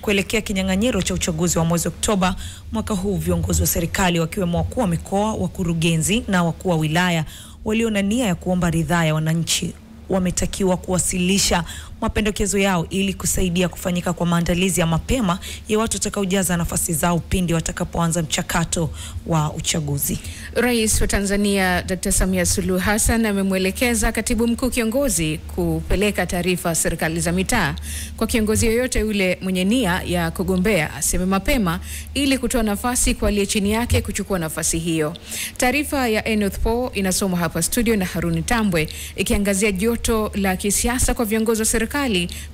Kuelekea kinyang'anyiro cha uchaguzi wa mwezi Oktoba mwaka huu, viongozi wa serikali wakiwemo wakuu wa mikoa, wakurugenzi na wakuu wa wilaya walio na nia ya kuomba ridhaa ya wananchi wametakiwa kuwasilisha mapendekezo yao ili kusaidia kufanyika kwa maandalizi ya mapema ya watu watakaojaza nafasi zao pindi watakapoanza mchakato wa uchaguzi. Rais wa Tanzania Dr. Samia Suluhu Hassan amemwelekeza katibu mkuu kiongozi kupeleka taarifa serikali za mitaa kwa kiongozi yoyote yule mwenye nia ya kugombea aseme mapema ili kutoa nafasi kwa aliye chini yake kuchukua nafasi hiyo. Taarifa ya Enoth Po inasomwa hapa studio na Haruni Tambwe ikiangazia joto la kisiasa kwa viongozi wa serikali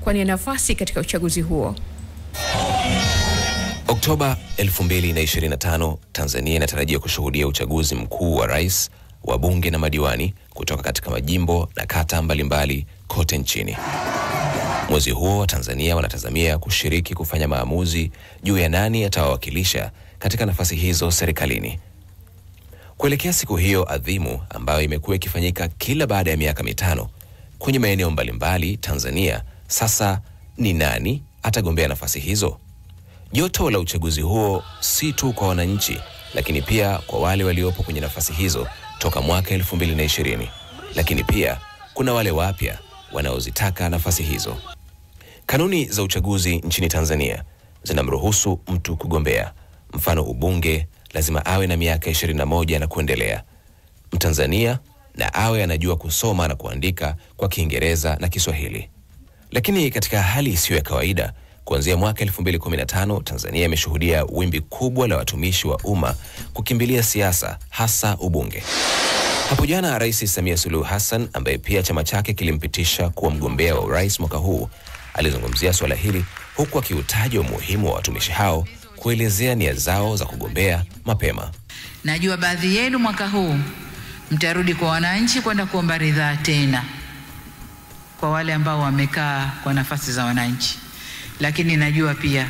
kwa nia nafasi katika uchaguzi huo. Oktoba 2025, Tanzania inatarajia kushuhudia uchaguzi mkuu wa rais, wa bunge na madiwani kutoka katika majimbo na kata mbalimbali kote nchini. Mwezi huo wa Tanzania wanatazamia kushiriki kufanya maamuzi juu ya nani atawawakilisha katika nafasi hizo serikalini. Kuelekea siku hiyo adhimu ambayo imekuwa ikifanyika kila baada ya miaka mitano kwenye maeneo mbalimbali Tanzania, sasa ni nani atagombea nafasi hizo? Joto la uchaguzi huo si tu kwa wananchi, lakini pia kwa wale waliopo kwenye nafasi hizo toka mwaka 2020. Lakini pia kuna wale wapya wanaozitaka nafasi hizo. Kanuni za uchaguzi nchini Tanzania zinamruhusu mtu kugombea. Mfano, ubunge lazima awe na miaka 21 na kuendelea. Mtanzania na awe anajua kusoma na kuandika kwa Kiingereza na Kiswahili. Lakini katika hali isiyo ya kawaida, kuanzia mwaka 2015 Tanzania imeshuhudia wimbi kubwa la watumishi wa umma kukimbilia siasa, hasa ubunge. Hapo jana Rais Samia Suluhu Hassan, ambaye pia chama chake kilimpitisha kuwa mgombea wa urais mwaka huu, alizungumzia swala hili huku akiutaja umuhimu wa watumishi hao kuelezea nia zao za kugombea mapema. Najua baadhi yenu mwaka huu mtarudi kwa wananchi kwenda kuomba ridhaa tena kwa wale ambao wamekaa kwa nafasi za wananchi. Lakini najua pia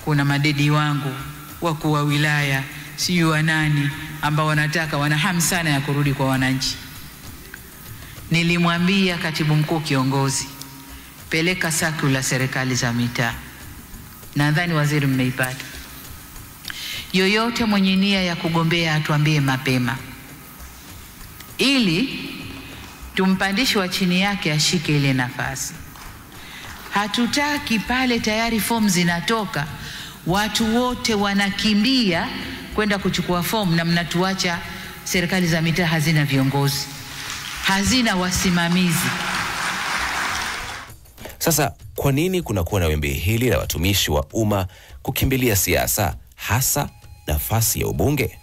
kuna madedi wangu, wakuu wa wilaya, sijui wa nani ambao wana hamu sana ya kurudi kwa wananchi. Nilimwambia katibu mkuu kiongozi, peleka sakula serikali za mitaa. Nadhani waziri mmeipata. Yoyote mwenye nia ya kugombea atuambie mapema, ili tumpandishi wa chini yake ashike ile nafasi. Hatutaki pale tayari fomu zinatoka watu wote wanakimbia kwenda kuchukua fomu na mnatuacha serikali za mitaa hazina viongozi, hazina wasimamizi. Sasa kwa nini kunakuwa na wimbi hili la watumishi wa umma kukimbilia siasa, hasa nafasi ya ubunge?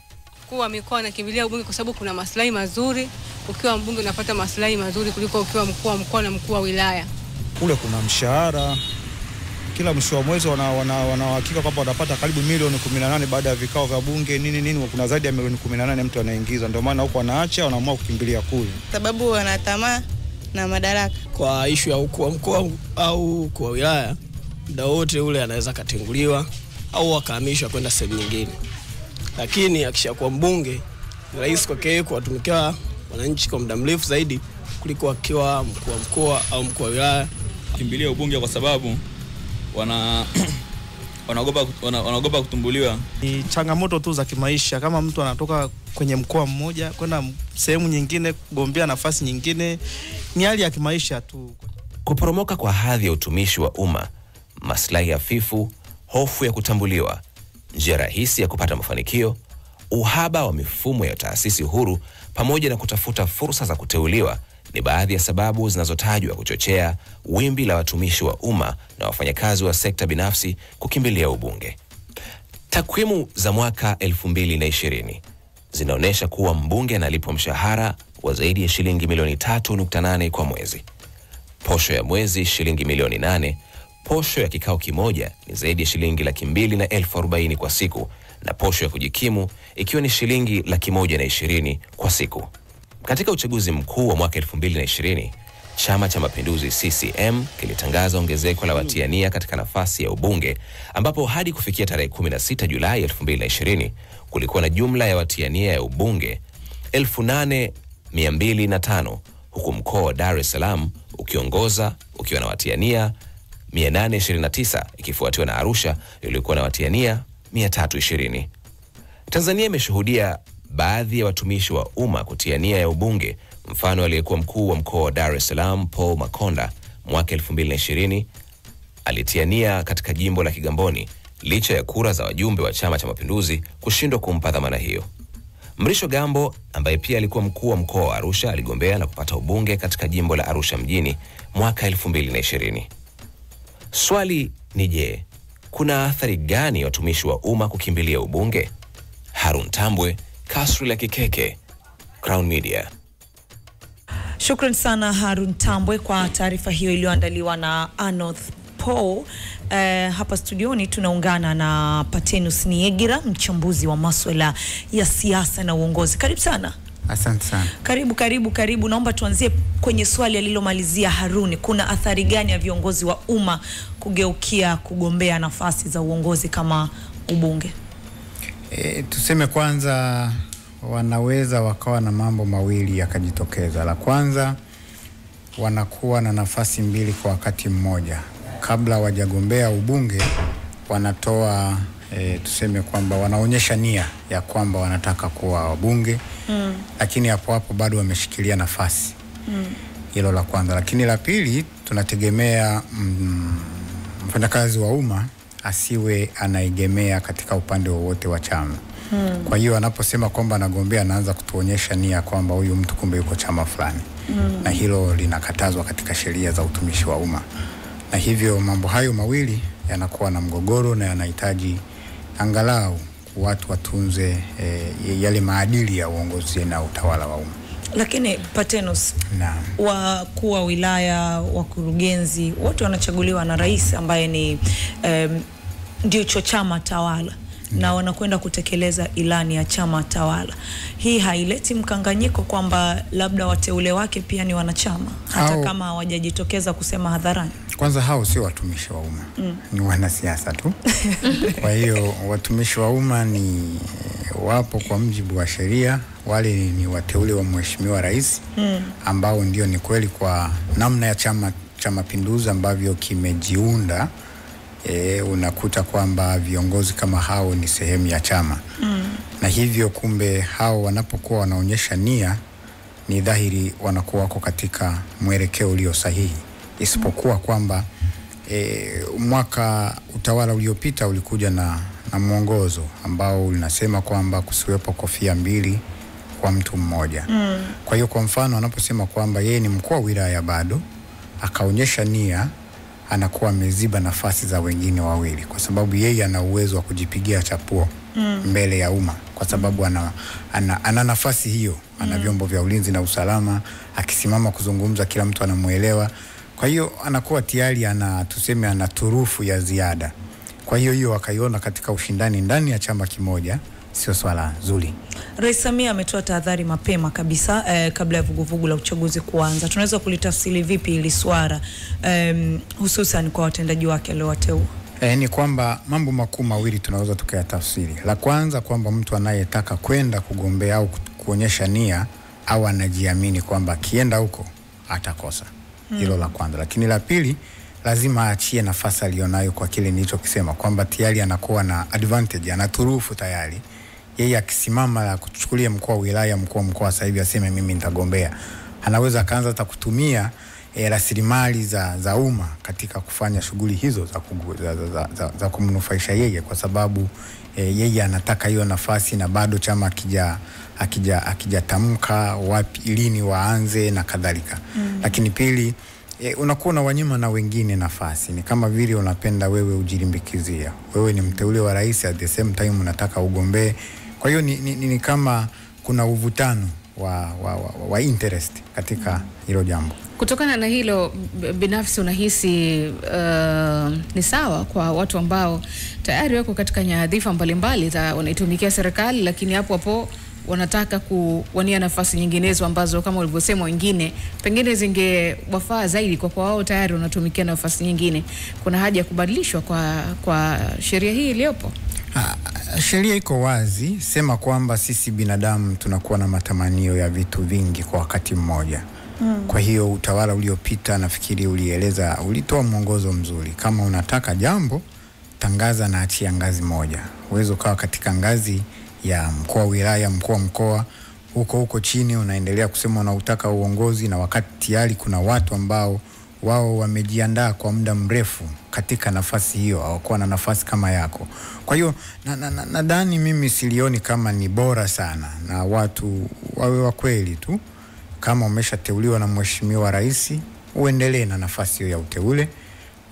Kwa mikoa anakimbilia ubunge kwa sababu kuna maslahi mazuri. Ukiwa mbunge unapata maslahi mazuri kuliko ukiwa mkuu wa mkoa na mkuu wa wilaya. Kule kuna mshahara, kila mwisho wa mwezi wanahakika kwamba wanapata karibu milioni 18 baada ya vikao vya bunge nini, kuna zaidi ya milioni 18 mtu anaingiza. Ndio maana huko wanaacha, wanaamua kukimbilia kule, sababu wanatamaa na madaraka. Kwa issue ya ukuu wa mkoa au kwa wilaya, muda wote ule anaweza katenguliwa au akahamishwa kwenda sehemu nyingine. Lakini akishakuwa mbunge, ni rahisi kwake kuwatumikia wananchi kwa muda mrefu zaidi kuliko akiwa mkuu wa mkoa au mkuu wa wilaya. Kimbilia ubunge kwa sababu wanaogopa kutumbuliwa. Ni changamoto tu za kimaisha. Kama mtu anatoka kwenye mkoa mmoja kwenda sehemu nyingine kugombea nafasi nyingine, ni hali ya kimaisha tu. Kuporomoka kwa hadhi ya utumishi wa umma, maslahi hafifu, hofu ya kutambuliwa, njia rahisi ya kupata mafanikio, uhaba wa mifumo ya taasisi huru pamoja na kutafuta fursa za kuteuliwa ni baadhi ya sababu zinazotajwa kuchochea wimbi la watumishi wa umma na wafanyakazi wa sekta binafsi kukimbilia ubunge. Takwimu za mwaka 2020 zinaonyesha kuwa mbunge analipwa mshahara wa zaidi ya shilingi milioni 3.8 kwa mwezi. Posho ya mwezi shilingi milioni 8. Posho ya kikao kimoja ni zaidi ya shilingi 240,000 kwa siku, na posho ya kujikimu ikiwa ni shilingi 120,000 kwa siku. Katika uchaguzi mkuu wa mwaka 2020, Chama cha Mapinduzi CCM kilitangaza ongezeko la watiania katika nafasi ya ubunge, ambapo hadi kufikia tarehe 16 Julai 2020 kulikuwa na jumla ya watiania ya ubunge 8,205, huku mkoa wa Dar es Salaam ukiongoza ukiwa na watiania 829 ikifuatiwa na Arusha iliyokuwa na watiania 320. Tanzania imeshuhudia baadhi ya watumishi wa umma kutia nia ya ubunge. Mfano, aliyekuwa mkuu wa mkoa wa Dar es Salaam Paul Makonda mwaka 2020 alitia nia katika jimbo la Kigamboni licha ya kura za wajumbe wa Chama cha Mapinduzi kushindwa kumpa dhamana hiyo. Mrisho Gambo ambaye pia alikuwa mkuu wa mkoa wa Arusha aligombea na kupata ubunge katika jimbo la Arusha mjini mwaka 2020. Swali ni je, kuna athari gani ya watumishi wa umma kukimbilia ubunge? Harun Tambwe, Kasri la Kikeke, Crown Media. Shukran sana Harun Tambwe kwa taarifa hiyo iliyoandaliwa na Anoth Paul. Hapa studioni tunaungana na Patenus Niegira, mchambuzi wa masuala ya siasa na uongozi. Karibu sana. Asante sana. Karibu. Naomba tuanzie kwenye swali alilomalizia Haruni. Kuna athari gani ya viongozi wa umma kugeukia kugombea nafasi za uongozi kama ubunge? Tuseme kwanza wanaweza wakawa na mambo mawili yakajitokeza. La kwanza, wanakuwa na nafasi mbili kwa wakati mmoja. Kabla wajagombea ubunge wanatoa tuseme kwamba wanaonyesha nia ya kwamba wanataka kuwa wabunge, lakini hapo bado wameshikilia nafasi. Hilo la kwanza. Lakini la pili, tunategemea mfanyakazi wa umma asiwe anaegemea katika upande wowote wa chama. Kwa hiyo anaposema kwamba anagombea, anaanza kutuonyesha nia kwamba huyu mtu kumbe yuko chama fulani. Na hilo linakatazwa katika sheria za utumishi wa umma. Na hivyo mambo hayo mawili yanakuwa na mgogoro na yanahitaji angalau watu watunze yale maadili ya uongozi na utawala wa umma. Lakini Patenus, wakuu wa wilaya, wakurugenzi, wote wanachaguliwa na rais ambaye ni ndio chama tawala na wanakwenda kutekeleza ilani ya chama tawala. Hii haileti mkanganyiko kwamba labda wateule wake pia ni wanachama hata kama hawajajitokeza kusema hadharani? Kwanza hao sio watumishi wa umma. Ni wanasiasa tu. Kwa hiyo watumishi wa umma ni wapo kwa mjibu wa sheria, wale ni wateule wa Mheshimiwa Rais ambao ndio ni kweli kwa namna ya Chama cha Mapinduzi ambavyo kimejiunda. Unakuta kwamba viongozi kama hao ni sehemu ya chama. Na hivyo kumbe hao wanapokuwa wanaonyesha nia, ni dhahiri wanakuwa wako katika mwelekeo ulio sahihi. Isipokuwa kwamba mwaka utawala uliopita ulikuja na mwongozo ambao unasema kwamba kusiwepo kofia mbili kwa mtu mmoja. Kwa hiyo kwa mfano anaposema kwamba yeye ni mkuu wa wilaya bado akaonyesha nia, anakuwa ameziba nafasi za wengine wawili, kwa sababu yeye ana uwezo wa kujipigia chapuo mbele ya umma, kwa sababu ana nafasi hiyo, ana vyombo vya ulinzi na usalama, akisimama kuzungumza kila mtu anamuelewa. Kwa hiyo anakuwa tayari ana turufu ya ziada. Kwa hiyo wakaiona katika ushindani ndani ya chama kimoja sio swala zuri. Rais Samia ametoa tahadhari mapema kabisa kabla ya vuguvugu la uchaguzi kuanza. Tunaweza kulitafsiri vipi hili swala hususan kwa watendaji wake aliowateua? Ni kwamba mambo makuu mawili tunaweza tukayatafsiri. La kwanza kwamba mtu anayetaka kwenda kugombea au kuonyesha nia au anajiamini kwamba akienda huko atakosa. Hilo la kwanza. Lakini la pili, lazima aachie nafasi alionayo kwa kile nilichokisema kwamba tayari anakuwa na advantage, ana turufu tayari. Yeye akisimama kuchukulia mkuu wa wilaya, mkuu wa mkoa sasa hivi aseme mimi nitagombea, anaweza kaanza hata kutumia rasilimali za umma katika kufanya shughuli hizo za kumnufaisha yeye, kwa sababu yeye anataka hiyo nafasi na bado chama akijatamka wapi lini waanze na kadhalika. Lakini pili, unakuwa na wanyima na wengine nafasi. Ni kama vile unapenda wewe ujilimbikizia. Wewe ni mteule wa rais, at the same time unataka ugombee. Kwa hiyo ni kama kuna uvutano wa interest katika hilo jambo. Kutokana na hilo binafsi unahisi ni sawa kwa watu ambao tayari wako katika nyadhifa mbalimbali za wanaitumikia serikali, lakini hapo wanataka kuwania nafasi nyinginezo ambazo kama ulivyosema wengine pengine zingewafaa zaidi kwa wao tayari wanatumikia nafasi nyingine? Kuna haja ya kubadilishwa kwa sheria hii iliyopo? Sheria iko wazi, sema kwamba sisi binadamu tunakuwa na matamanio ya vitu vingi kwa wakati mmoja. Kwa hiyo utawala uliopita nafikiri ulieleza, ulitoa mwongozo mzuri. Kama unataka jambo, tangaza na achia ngazi moja. Uwezo kawa katika ngazi ya mkuu wa wilaya, mkuu wa mkoa, huko chini unaendelea kusema unautaka uongozi, na wakati tayari kuna watu ambao wao wamejiandaa kwa muda mrefu katika nafasi hiyo, hawakuwa na nafasi kama yako. Kwa hiyo nadhani mimi silioni kama ni bora sana, na watu wawe wa kweli tu. Kama umeshateuliwa na mheshimiwa rais, uendelee na nafasi hiyo ya uteule.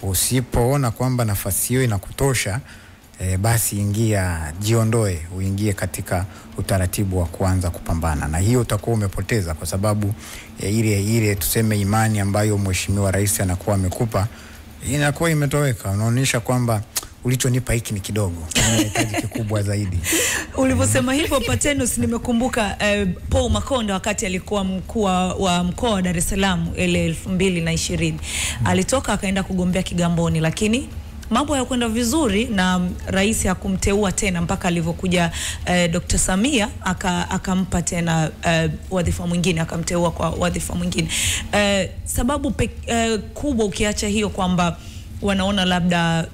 Usipoona kwamba nafasi hiyo inakutosha, basi ingia, jiondoe, uingie katika utaratibu wa kuanza kupambana. Na hiyo utakuwa umepoteza, kwa sababu ile tuseme imani ambayo mheshimiwa rais anakuwa amekupa inakuwa imetoweka. Unaonyesha kwamba ulichonipa hiki ni kidogo, unahitaji kikubwa zaidi. Ulivyosema hivyo Patenus, nimekumbuka Paul Makonda wakati alikuwa mkuu wa mkoa wa Dar es Salaam ile 2020. Alitoka akaenda kugombea Kigamboni, lakini mambo hayakwenda vizuri na rais hakumteua tena mpaka alivyokuja Dr. Samia akampa tena wadhifa mwingine, akamteua kwa wadhifa mwingine. Sababu kubwa ukiacha hiyo kwamba wanaona labda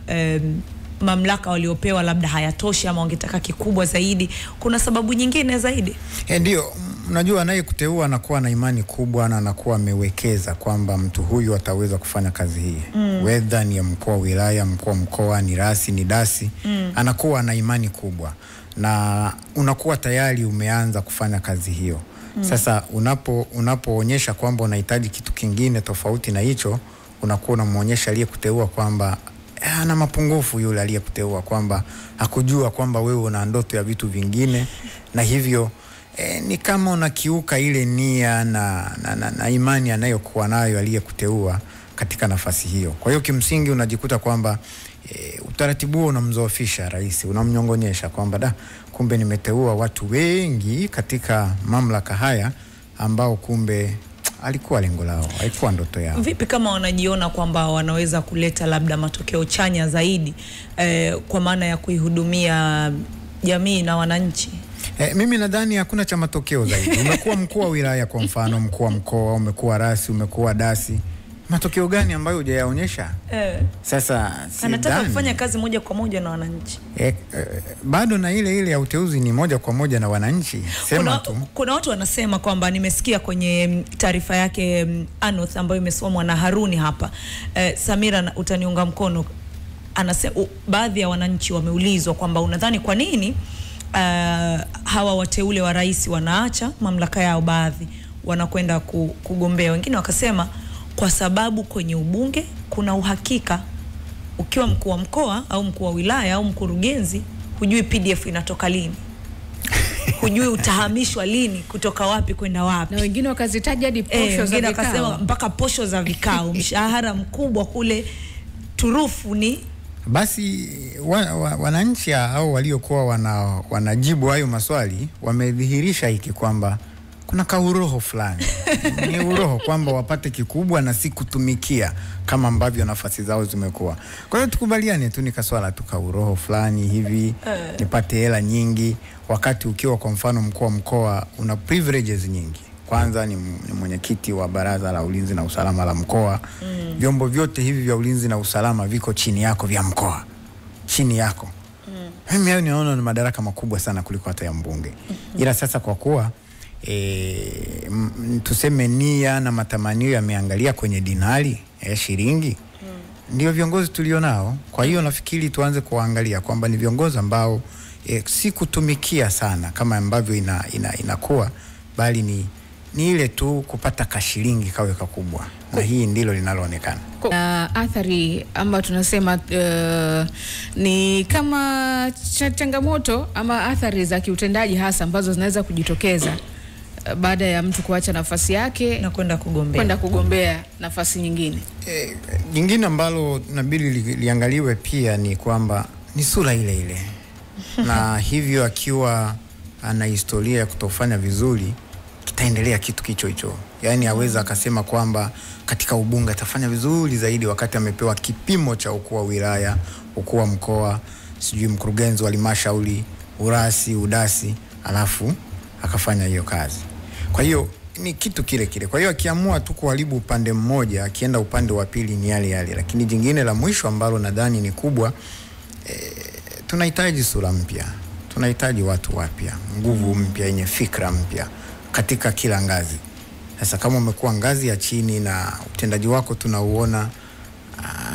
mamlaka waliopewa labda hayatoshi ama wangetaka kikubwa zaidi, kuna sababu nyingine zaidi? Ndio, unajua anayekuteua anakuwa na imani kubwa na anakuwa amewekeza kwamba mtu huyu ataweza kufanya kazi hii. Whether ni mkuu wa wilaya, mkuu wa mkoa, ni rasi, ni dasi, anakuwa na imani kubwa na unakuwa tayari umeanza kufanya kazi hiyo. Sasa unapoonyesha kwamba unahitaji kitu kingine tofauti na hicho, unakuwa unamuonyesha aliyekuteua kwamba ana mapungufu, yule aliyekuteua kwamba hakujua kwamba wewe una ndoto ya vitu vingine, na hivyo ni kama unakiuka ile nia na imani anayokuwa nayo aliyekuteua katika nafasi hiyo. Kwa hiyo kimsingi unajikuta kwamba utaratibu unamzoofisha rais, unamnyongonyesha kwamba kumbe nimeteua watu wengi katika mamlaka haya ambao kumbe alikuwa lengo lao, haikuwa ndoto yao. Vipi kama wanajiona kwamba wanaweza kuleta labda matokeo chanya zaidi kwa maana ya kuihudumia jamii na wananchi? Mimi nadhani hakuna cha matokeo zaidi. Umekuwa mkuu wa wilaya kwa mfano, mkuu wa mkoa, umekuwa rasi, umekuwa dasi. Matokeo gani ambayo hujayaonyesha? Sasa anataka kufanya kazi moja kwa moja na wananchi. Bado na ile ya uteuzi ni moja kwa moja na wananchi. Kuna watu wanasema kwamba, nimesikia kwenye taarifa yake Anoth ambayo imesomwa na Haruni hapa, Samira utaniunga mkono, anasema baadhi ya wananchi wameulizwa kwamba unadhani kwa nini hawa wateule wa rais wanaacha mamlaka yao, baadhi wanakwenda kugombea. Wengine wakasema kwa sababu kwenye ubunge kuna uhakika. Ukiwa mkuu wa mkoa au mkuu wa wilaya au mkurugenzi, hujui PDF inatoka lini. Hujui utahamishwa lini, kutoka wapi kwenda wapi. Na wengine wakazitaja hadi posho za vikao. Wakasema mpaka posho za vikao, mshahara mkubwa kule, turufu ni basi. Wananchi au waliokuwa wanajibu hayo maswali wamedhihirisha hiki kwamba kuna kauroho fulani. Ni uroho kwamba wapate kikubwa na si kutumikia kama ambavyo nafasi zao zimekuwa. Kwa hiyo tukubaliane tu, ni kaswala tu kauroho fulani hivi, nipate hela nyingi, wakati ukiwa kwa mfano mkuu wa mkoa una privileges nyingi. Kwanza ni mwenyekiti wa baraza la ulinzi na usalama la mkoa. Vyombo vyote hivi vya ulinzi na usalama viko chini yako, vya mkoa chini yako. Mimi hayo naona ni madaraka makubwa sana kuliko hata ya mbunge. Ila sasa kwa kuwa tuseme nia na matamanio yameangalia kwenye dinari shilingi, ndio viongozi tulionao. Kwa hiyo nafikiri tuanze kuangalia kwamba ni viongozi ambao si kutumikia sana kama ambavyo inakuwa, bali ni ile tu kupata kashilingi kawe kakubwa, na hii ndilo linaloonekana. Athari ama tunasema ni kama changamoto ama athari za kiutendaji hasa ambazo zinaweza kujitokeza baada ya mtu kuacha nafasi yake na kwenda kugombea nafasi nyingine. Jingine ambalo inabidi liangaliwe pia ni kwamba ni sura ile ile. Na hivyo akiwa ana historia ya kutofanya vizuri, kitaendelea kitu kicho hicho. Yaani aweza akasema kwamba katika ubunge atafanya vizuri zaidi wakati amepewa kipimo cha ukuu wa wilaya, ukuu wa mkoa, sijui mkurugenzi wa halmashauri, urasi, udasi, alafu akafanya hiyo kazi. Kwa hiyo ni kitu kile kile. Kwa hiyo akiamua tu kuharibu upande mmoja, akienda upande wa pili ni yale yale. Lakini jingine la mwisho ambalo nadhani ni kubwa, tunahitaji sura mpya, tunahitaji watu wapya, nguvu mpya yenye fikra mpya katika kila ngazi. Sasa kama umekuwa ngazi ya chini na utendaji wako tunauona,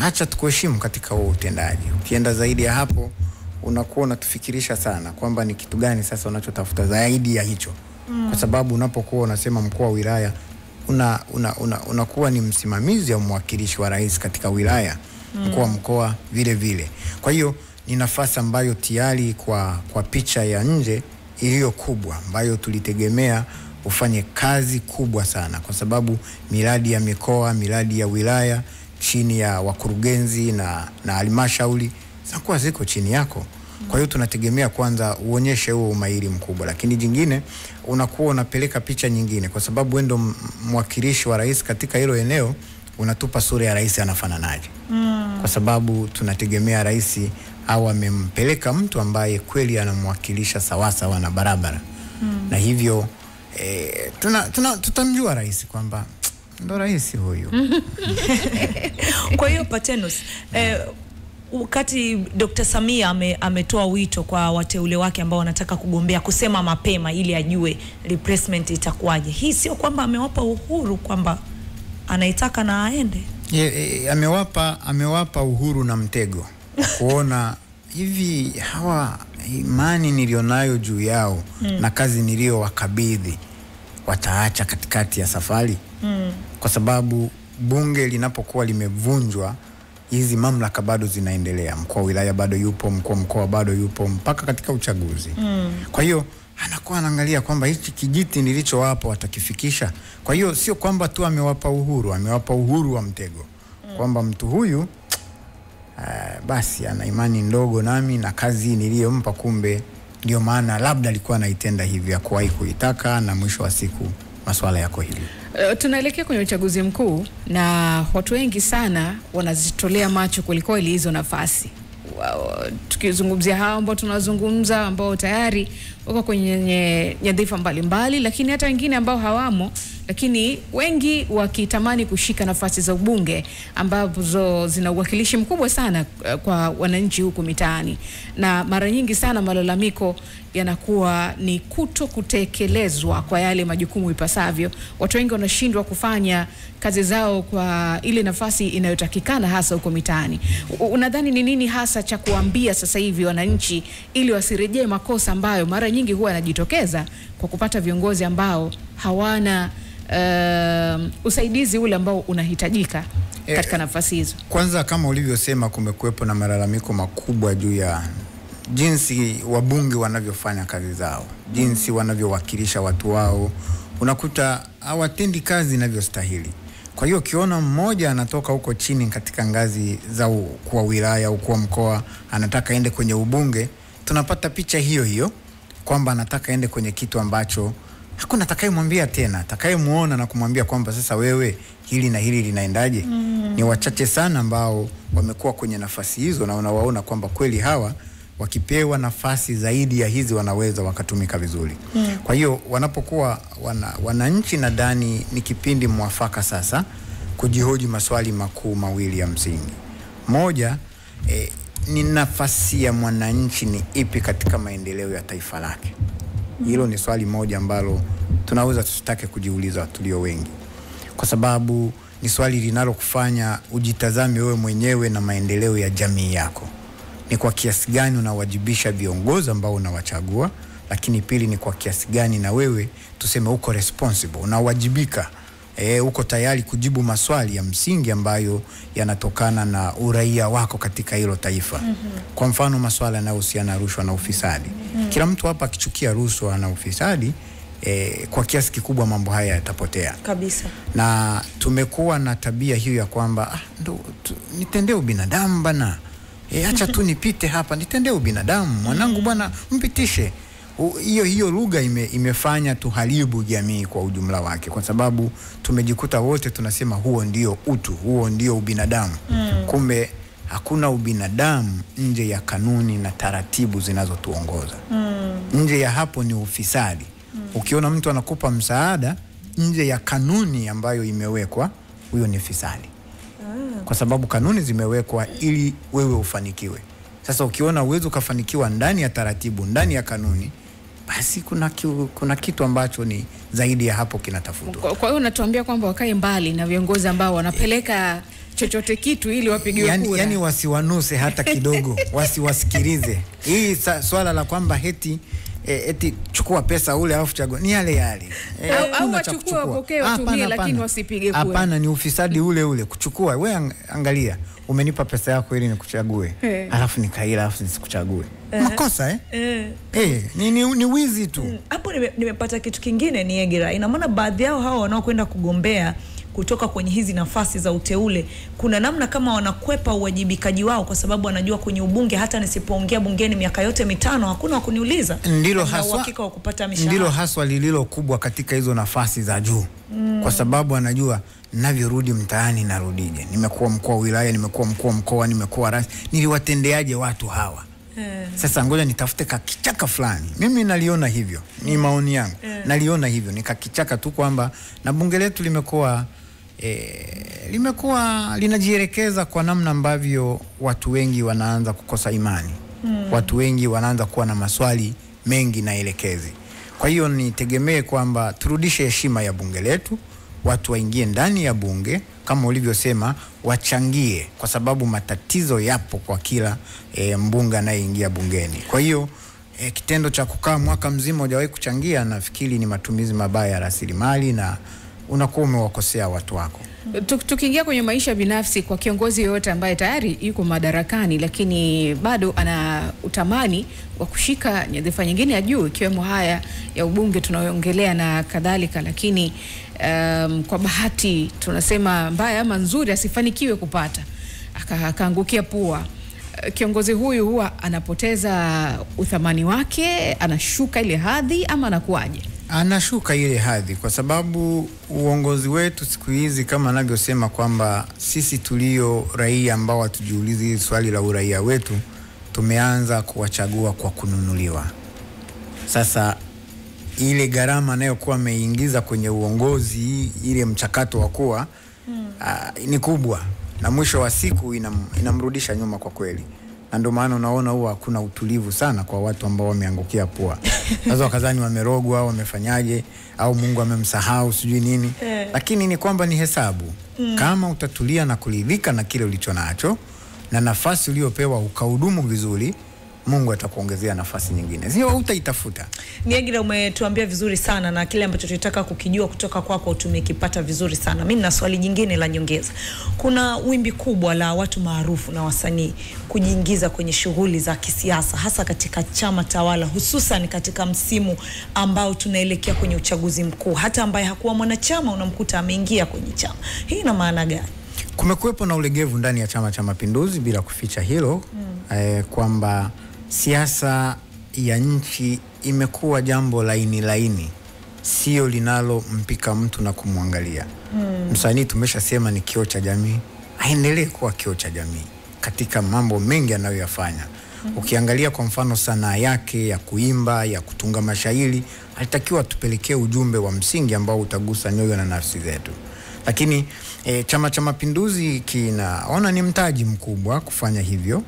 acha tukuheshimu katika huo utendaji. Ukienda zaidi ya hapo unakuwa unatufikirisha sana kwamba ni kitu gani sasa unachotafuta zaidi ya hicho. Kwa sababu unapokuwa unasema mkuu wa wilaya unakuwa ni msimamizi au mwakilishi wa rais katika wilaya, mkuu wa mkoa vile vile. Kwa hiyo ni nafasi ambayo tayari kwa picha ya nje iliyo kubwa ambayo tulitegemea ufanye kazi kubwa sana, kwa sababu miradi ya mikoa, miradi ya wilaya chini ya wakurugenzi na halmashauri zinakuwa ziko chini yako. Kwa hiyo tunategemea kwanza uonyeshe huo umahiri mkubwa, lakini jingine unakuwa unapeleka picha nyingine, kwa sababu wewe ndo mwakilishi wa rais katika hilo eneo, unatupa sura ya rais anafananaje. Kwa sababu tunategemea rais au amempeleka mtu ambaye kweli anamwakilisha sawasawa na barabara. Na hivyo tutamjua rais kwamba ndo rais huyu. Kwa hiyo Patenus, wakati Dr. Samia ametoa wito kwa wateule wake ambao wanataka kugombea kusema mapema ili ajue replacement itakuwaje, hii sio kwamba amewapa uhuru kwamba anaitaka na aende? Amewapa uhuru na mtego kuona hivi hawa imani nilionayo juu yao na kazi nilio wakabidhi wataacha katikati ya safari. Kwa sababu bunge linapokuwa limevunjwa, hizi mamlaka bado zinaendelea. Mkuu wa wilaya bado yupo, mkuu wa mkoa bado yupo mpaka katika uchaguzi. Kwa hiyo anakuwa anaangalia kwamba hichi kijiti nilichowapa watakifikisha. Kwa hiyo sio kwamba tu amewapa uhuru wa mtego. Kwamba mtu huyu basi ana imani ndogo nami na kazi niliyompa, kumbe ndio maana labda alikuwa anaitenda hivi ya kuwahi kuitaka, na mwisho wa siku masuala yako hivi. Tunaelekea kwenye uchaguzi mkuu na watu wengi sana wanazitolea macho kuliko hizo nafasi. Tukizungumzia hao ambao tunazungumza ambao tayari wako kwenye nyadhifa mbalimbali, lakini hata wengine ambao hawamo, lakini wengi wakitamani kushika nafasi za ubunge ambazo zina uwakilishi mkubwa sana kwa wananchi huku mitaani. Na mara nyingi sana malalamiko yanakuwa ni kuto kutekelezwa kwa yale majukumu ipasavyo. Watu wengi wanashindwa kufanya kazi zao kwa ile nafasi inayotakikana hasa huko mitaani. Unadhani ni nini hasa cha kuambia sasa hivi wananchi ili wasirejee makosa ambayo mara nyingi huwa yanajitokeza kwa kupata viongozi ambao hawana usaidizi ule ambao unahitajika katika nafasi hizo? Kwanza, kama ulivyosema, kumekuwepo na malalamiko makubwa juu ya jinsi wabunge wanavyofanya kazi zao, jinsi wanavyowakilisha watu wao. Unakuta hawatendi kazi inavyostahili. Kwa hiyo ukiona mmoja anatoka huko chini katika ngazi za kwa wilaya au kwa mkoa anataka ende kwenye ubunge, tunapata picha hiyo hiyo kwamba anataka ende kwenye kitu ambacho hakuna atakayemwambia tena, atakayemuona na kumwambia kwamba sasa wewe hili na hili linaendaje. Ni wachache sana ambao wamekuwa kwenye nafasi hizo na unawaona kwamba kweli hawa wakipewa nafasi zaidi ya hizi wanaweza wakatumika vizuri. Kwa hiyo wanapokuwa wananchi, nadhani ni kipindi mwafaka sasa kujihoji maswali makuu mawili ya msingi. Moja, ni nafasi ya mwananchi ni ipi katika maendeleo ya taifa lake? Hilo ni swali moja ambalo tunaweza tusitake kujiuliza tulio wengi, kwa sababu ni swali linalokufanya ujitazame wewe mwenyewe na maendeleo ya jamii yako. Ni kwa kiasi gani unawajibisha viongozi ambao unawachagua, lakini pili ni kwa kiasi gani na wewe tuseme uko responsible, unawajibika, uko tayari kujibu maswali ya msingi ambayo yanatokana na uraia wako katika hilo taifa. Kwa mfano maswala yanayohusiana na rushwa na ufisadi. Kila mtu hapa akichukia rushwa na ufisadi, kwa kiasi kikubwa mambo haya yatapotea kabisa. Na tumekuwa na tabia hiyo ya kwamba nitendee ubinadamu bana, acha tu nipite hapa, nitendee ubinadamu mwanangu bwana, mpitishe. Hiyo lugha imefanya tuharibu jamii kwa ujumla wake, kwa sababu tumejikuta wote tunasema huo ndio utu, huo ndio ubinadamu. Kumbe hakuna ubinadamu nje ya kanuni na taratibu zinazotuongoza. Nje ya hapo ni ufisadi. Ukiona mtu anakupa msaada, nje ya kanuni ambayo imewekwa, huyo ni fisadi. Kwa sababu kanuni zimewekwa ili wewe ufanikiwe. Sasa ukiona uwezo ukafanikiwa ndani ya taratibu, ndani ya kanuni, basi kuna kitu ambacho ni zaidi ya hapo kinatafutwa. Kwa hiyo unatuambia kwamba wakae mbali na viongozi ambao wanapeleka chochote kitu ili wapigiwe kura. Yani wasiwanuse hata kidogo, wasiwasikilize. Hii swala la kwamba eti chukua pesa ule alafu chagua, ni yale yale. Au wachukua wapokee watumie lakini wasipige kura. Hapana, ni ufisadi ule kuchukua. Wewe angalia, umenipa pesa yako ili nikuchague, alafu nikaila alafu nisikuchague. Makosa ni wizi tu. Hapo nimepata kitu kingine ni Egera. Ina maana baadhi yao hao wanaokwenda kugombea kutoka kwenye hizi nafasi za uteule, kuna namna kama wanakwepa uwajibikaji wao, kwa sababu wanajua kwenye ubunge hata nisipoongea bungeni miaka yote 5 hakuna wakuniuliza. Ndilo haswa lililo kubwa katika hizo nafasi za juu. Kwa sababu anajua ninavyorudi mtaani narudije. Nimekuwa mkuu wa wilaya, nimekuwa mkuu wa mkoa, nimekuwa rais, niliwatendeaje watu hawa? Sasa ngoja nitafute kakichaka fulani. Mimi naliona hivyo, ni maoni yangu. Naliona hivyo, nikakichaka tu kwamba na bunge letu limekuwa linajielekeza kwa namna ambavyo watu wengi wanaanza kukosa imani. Watu wengi wanaanza kuwa na maswali mengi na elekezi. Kwa hiyo nitegemee kwamba turudishe heshima ya bunge letu, watu waingie ndani ya bunge kama ulivyosema, wachangie, kwa sababu matatizo yapo kwa kila mbunge anayeingia bungeni. Kwa hiyo kitendo cha kukaa mwaka mzima hujawahi kuchangia, nafikiri ni matumizi mabaya ya rasilimali na unakuwa umewakosea watu wako. Tukiingia kwenye maisha binafsi kwa kiongozi yoyote ambaye tayari yuko madarakani lakini bado ana utamani wa kushika nyadhifa nyingine ya juu, ikiwemo haya ya ubunge tunayoongelea na kadhalika, lakini kwa bahati tunasema mbaya ama nzuri asifanikiwe kupata, akaangukia pua, kiongozi huyu huwa anapoteza uthamani wake, anashuka ile hadhi ama anakuaje? Anashuka ile hadhi, kwa sababu uongozi wetu siku hizi kama anavyosema kwamba sisi tulio raia ambao hatujiulizi swali la uraia wetu, tumeanza kuwachagua kwa kununuliwa. Sasa ile gharama anayokuwa ameingiza kwenye uongozi, ile mchakato wa kuwa ni kubwa, na mwisho wa siku inamrudisha nyuma kwa kweli. Na ndio maana unaona huwa hakuna utulivu sana kwa watu ambao wameangukia pua. Sasa wakazani wamerogwa, wamefanyaje, au Mungu amemsahau sijui nini. Lakini ni kwamba ni hesabu. Kama utatulia na kuridhika na kile ulicho nacho na nafasi uliyopewa ukahudumu vizuri, Mungu atakuongezea nafasi nyingine. Sio utaitafuta. Egera, umetuambia vizuri sana na kile ambacho tunataka kukijua kutoka kwako tumekipata vizuri sana. Mimi na swali jingine la nyongeza. Kuna wimbi kubwa la watu maarufu na wasanii kujiingiza kwenye shughuli za kisiasa, hasa katika chama tawala, hususan katika msimu ambao tunaelekea kwenye uchaguzi mkuu. Hata ambaye hakuwa mwanachama unamkuta ameingia kwenye chama. Hii ina maana gani? Kumekuwepo na ulegevu ndani ya Chama cha Mapinduzi bila kuficha hilo, kwamba siasa ya nchi imekuwa jambo laini, sio linalo mpika mtu na kumwangalia. Msanii tumeshasema ni kioo cha jamii, aendelee kuwa kioo cha jamii katika mambo mengi anayoyafanya. Ukiangalia kwa mfano sanaa yake ya kuimba, ya kutunga mashairi, alitakiwa tupelekee ujumbe wa msingi ambao utagusa nyoyo na nafsi zetu. Lakini Chama cha Mapinduzi kinaona ni mtaji mkubwa kufanya hivyo,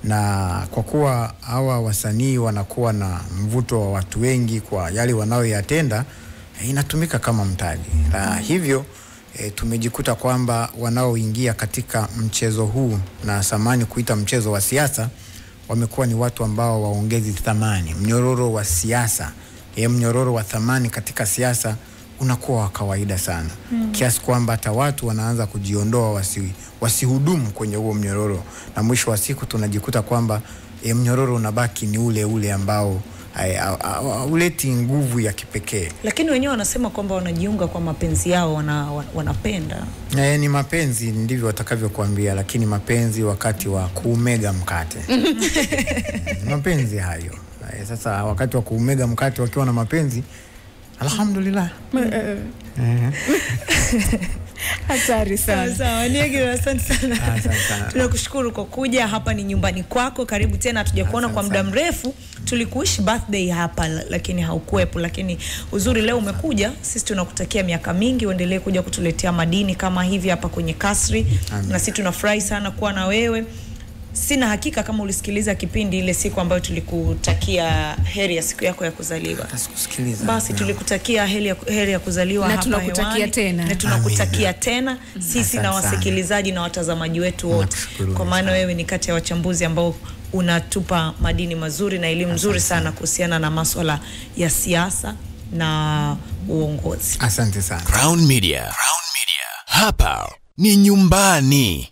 na kwa kuwa hawa wasanii wanakuwa na mvuto wa watu wengi kwa yale wanayoyatenda, inatumika kama mtaji. Na hivyo tumejikuta kwamba wanaoingia katika mchezo huu, na samani kuita mchezo wa siasa, wamekuwa ni watu ambao waongezi thamani. Mnyororo wa siasa, mnyororo wa thamani katika siasa unakuwa wa kawaida sana. Kiasi kwamba hata watu wanaanza kujiondoa wasihudumu kwenye huo mnyororo, na mwisho wa siku tunajikuta kwamba mnyororo unabaki ni ule ambao uleti nguvu ya kipekee. Lakini wenyewe wanasema kwamba wanajiunga kwa mapenzi yao, wanapenda. Ni mapenzi ndivyo watakavyokuambia, lakini mapenzi wakati wa kuumega mkate. Mapenzi hayo. Sasa wakati wa kuumega mkate wakiwa na mapenzi, alhamdulillah. Hatari sana. Sawa, Niegere, asante sana. Tunakushukuru kwa kuja hapa, ni nyumbani kwako. Karibu tena, hatujakuona kwa muda mrefu. Tulikuishi birthday hapa lakini haukuepo, lakini uzuri leo umekuja. Sisi tunakutakia miaka mingi, uendelee kuja kutuletea madini kama hivi hapa kwenye kasri. Na sisi tunafurahi sana kuwa na wewe. Sina hakika kama ulisikiliza kipindi ile siku ambayo tulikutakia heri ya siku yako ya kuzaliwa. Atakusikiliza. Basi tulikutakia heri ya kuzaliwa na hapa tunakutakia tena. Na tunakutakia tena sisi na wasikilizaji na watazamaji wetu wote. Kwa maana wewe ni kati ya wachambuzi ambao unatupa madini mazuri na elimu nzuri sana kuhusiana na masuala ya siasa na uongozi. Asante sana. Crown Media. Hapa ni nyumbani.